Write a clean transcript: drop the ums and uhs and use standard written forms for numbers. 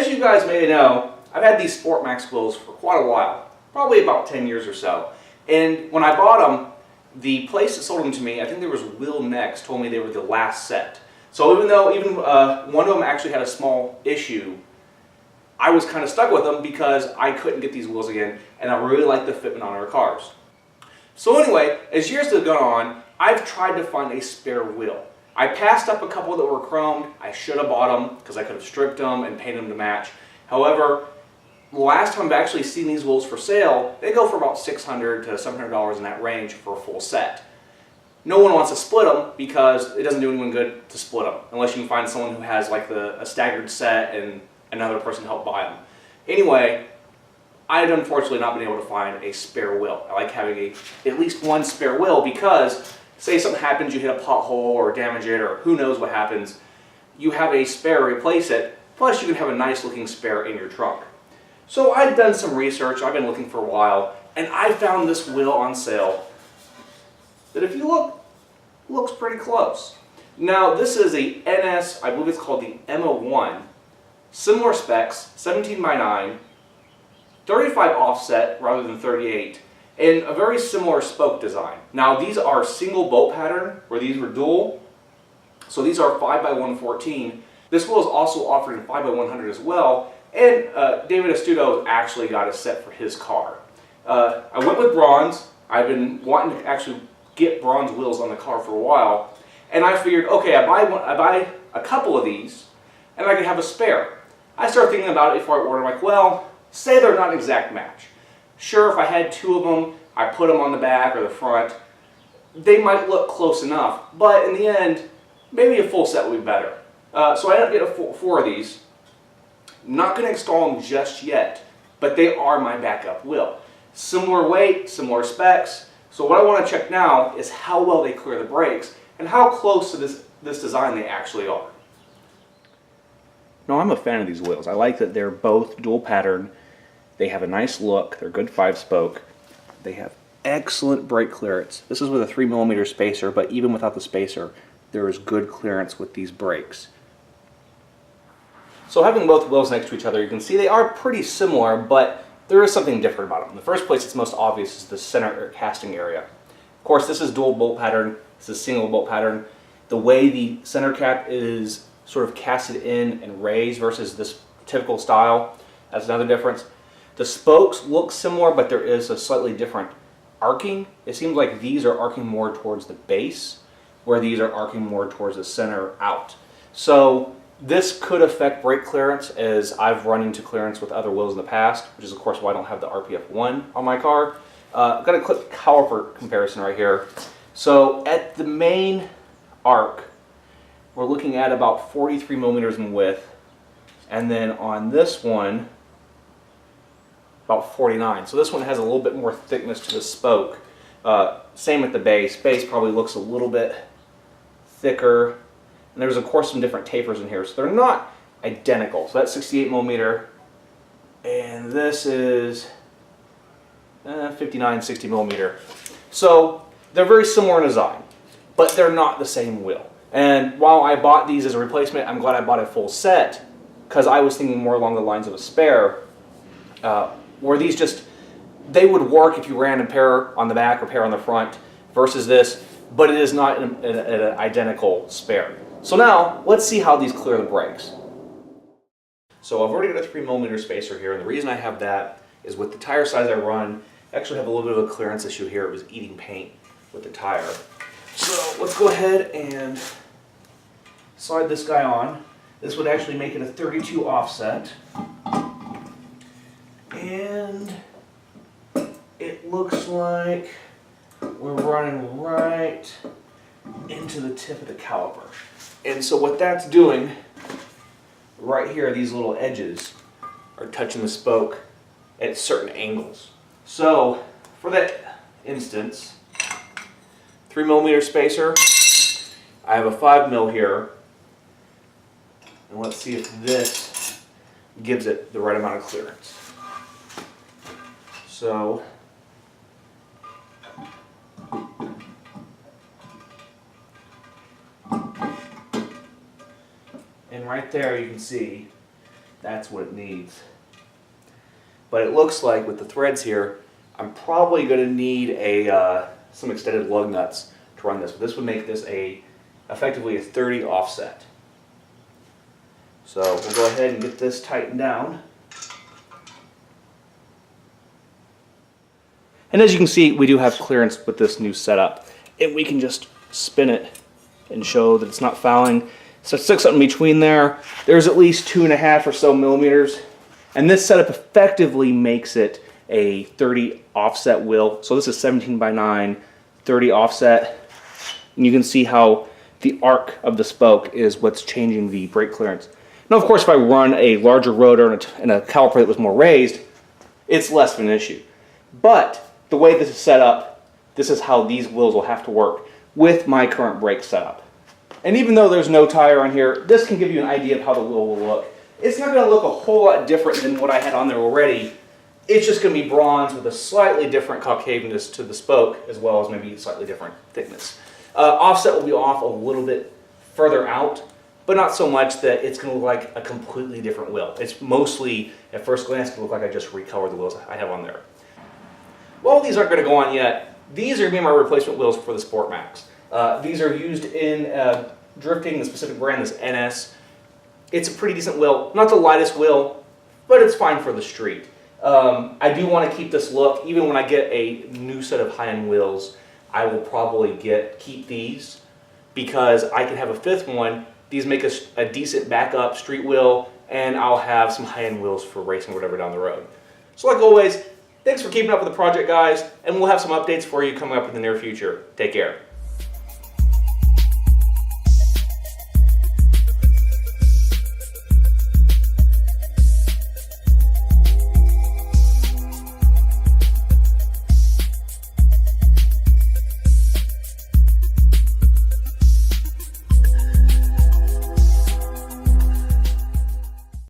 as you guys may know, I've had these Sport Max wheels for quite a while, probably about 10 years or so. And when I bought them, the place that sold them to me, I think there was Wheel Next, told me they were the last set. So even though one of them actually had a small issue, I was kind of stuck with them because I couldn't get these wheels again, and I really like the fitment on our cars. So anyway, as years have gone on, I've tried to find a spare wheel. I passed up a couple that were chromed. I should have bought them because I could have stripped them and painted them to match. However, last time I've actually seen these wheels for sale, they go for about $600 to $700 in that range for a full set. No one wants to split them because it doesn't do anyone good to split them, unless you can find someone who has like a staggered set and another person help buy them. Anyway, I've unfortunately not been able to find a spare wheel. I like having at least one spare wheel because say something happens, you hit a pothole or damage it, or who knows what happens, you have a spare to replace it, plus you can have a nice looking spare in your trunk. So I've done some research, I've been looking for a while, and I found this wheel on sale that if you look, looks pretty close. Now this is a NS, I believe it's called the M01, similar specs, 17x9, 35 offset rather than 38, and a very similar spoke design. Now these are single bolt pattern, where these were dual, so these are 5x114. This wheel is also offered in 5x100 as well, and David Astuto actually got a set for his car. I went with bronze. I've been wanting to actually get bronze wheels on the car for a while, and I figured, okay, I buy a couple of these, and I could have a spare. I started thinking about it before I ordered, like, well, say they're not an exact match. Sure, if I had two of them, I put them on the back or the front, they might look close enough, but in the end, maybe a full set would be better. So I ended up getting four of these. Not going to install them just yet, but they are my backup wheel. Similar weight, similar specs. So what I want to check now is how well they clear the brakes and how close to this design they actually are. No, I'm a fan of these wheels. I like that they're both dual pattern. They have a nice look. They're good 5-spoke. They have excellent brake clearance. This is with a 3mm spacer, but even without the spacer, there is good clearance with these brakes. So having both wheels next to each other, you can see they are pretty similar, but there is something different about them. In the first place, it's most obvious is the center casting area. Of course, this is dual bolt pattern. This is single bolt pattern. The way the center cap is sort of casted in and raised versus this typical style, that's another difference. The spokes look similar, but there is a slightly different arcing. It seems like these are arcing more towards the base, where these are arcing more towards the center out. So this could affect brake clearance, as I've run into clearance with other wheels in the past, which is of course why I don't have the RPF1 on my car. I've got a quick caliper comparison right here. So at the main arc, we're looking at about 43mm in width, and then on this one, about 49. So this one has a little bit more thickness to the spoke. Same at the base. Base probably looks a little bit thicker. And there's of course some different tapers in here, so they're not identical. So that's 68mm, and this is 59, 60mm. So they're very similar in design, but they're not the same wheel. And while I bought these as a replacement, I'm glad I bought a full set, because I was thinking more along the lines of a spare, where these they would work if you ran a pair on the back or pair on the front versus this, but it is not an identical spare. So now, let's see how these clear the brakes. So I've already got a 3mm spacer here, and the reason I have that is with the tire size I run, I actually have a little bit of a clearance issue here. It was eating paint with the tire. So let's go ahead and slide this guy on. This would actually make it a 32 offset. And it looks like we're running right into the tip of the caliper. And so what that's doing, right here, these little edges are touching the spoke at certain angles. So for that instance, 3mm spacer, I have a 5mm here, and let's see if this gives it the right amount of clearance. So and right there you can see that's what it needs. But it looks like with the threads here, I'm probably going to need some extended lug nuts to run this. But this would make this effectively a 30 offset. So we'll go ahead and get this tightened down. And as you can see, we do have clearance with this new setup. And we can just spin it and show that it's not fouling. So stick something between there. There's at least 2.5 or so millimeters. And this setup effectively makes it a 30 offset wheel. So this is 17x9, 30 offset. And you can see how the arc of the spoke is what's changing the brake clearance. Now, of course, if I run a larger rotor and a caliper that was more raised, it's less of an issue. But the way this is set up, this is how these wheels will have to work with my current brake setup. And even though there's no tire on here, this can give you an idea of how the wheel will look. It's not going to look a whole lot different than what I had on there already. It's just going to be bronze with a slightly different concavity to the spoke, as well as maybe slightly different thickness. Offset will be off a little bit further out, but not so much that it's going to look like a completely different wheel. It's mostly, at first glance, going to look like I just recolored the wheels I have on there. Well, these aren't going to go on yet. These are going to be my replacement wheels for the Sport Max. These are used in drifting, the specific brand is NS. It's a pretty decent wheel. Not the lightest wheel, but it's fine for the street. I do want to keep this look. Even when I get a new set of high-end wheels, I will probably keep these because I can have a fifth one. These make a decent backup street wheel, and I'll have some high-end wheels for racing or whatever down the road. So like always, thanks for keeping up with the project, guys, and we'll have some updates for you coming up in the near future. Take care.